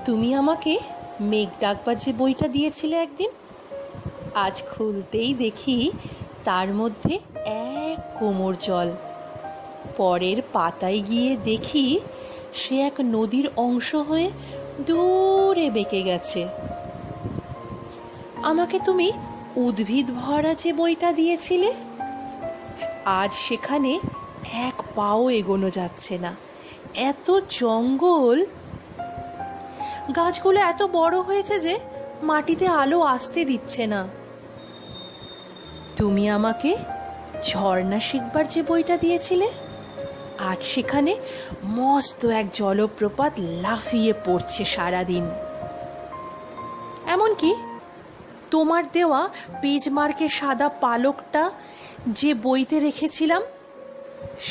তুমি আমাকে মেঘ ডাকবার যে বইটা দিয়েছিলে একদিন, আজ খুলতেই দেখি তার মধ্যে এক কোমর জল। পরের পাতায় গিয়ে দেখি সে এক নদীর অংশ হয়ে দূরে বেঁকে গেছে। আমাকে তুমি উদ্ভিদ ভরা যে বইটা দিয়েছিলে, আজ সেখানে এক পাও এগোনো যাচ্ছে না। এত জঙ্গল, গাছগুলো এত বড় হয়েছে যে মাটিতে আলো আসতে দিচ্ছে না। তুমি আমাকে ঝর্ণা শিখবার যে বইটা দিয়েছিলে, আজ সেখানে মস্ত এক জলপ্রপাত লাফিয়ে পড়ছে সারাদিন। এমনকি তোমার দেওয়া পেজ মার্কের সাদা পালকটা যে বইতে রেখেছিলাম,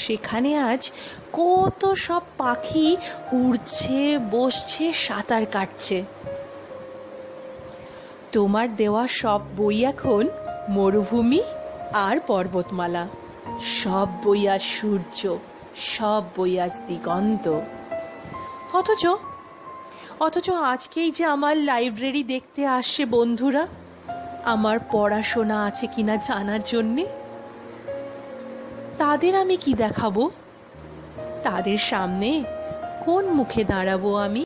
সেখানে আজ কত সব পাখি উড়ছে, বসছে, সাঁতার কাটছে। তোমার দেওয়া সব বই এখন মরুভূমি আর পর্বতমালা, সব বই আজ সূর্য, সব বই আজ দিগন্ত। অথচ আজকেই যে আমার লাইব্রেরি দেখতে আসছে বন্ধুরা, আমার পড়াশোনা আছে কিনা জানার জন্যে। তাদের আমি কি দেখাবো? তাদের সামনে কোন মুখে দাঁড়াবো আমি?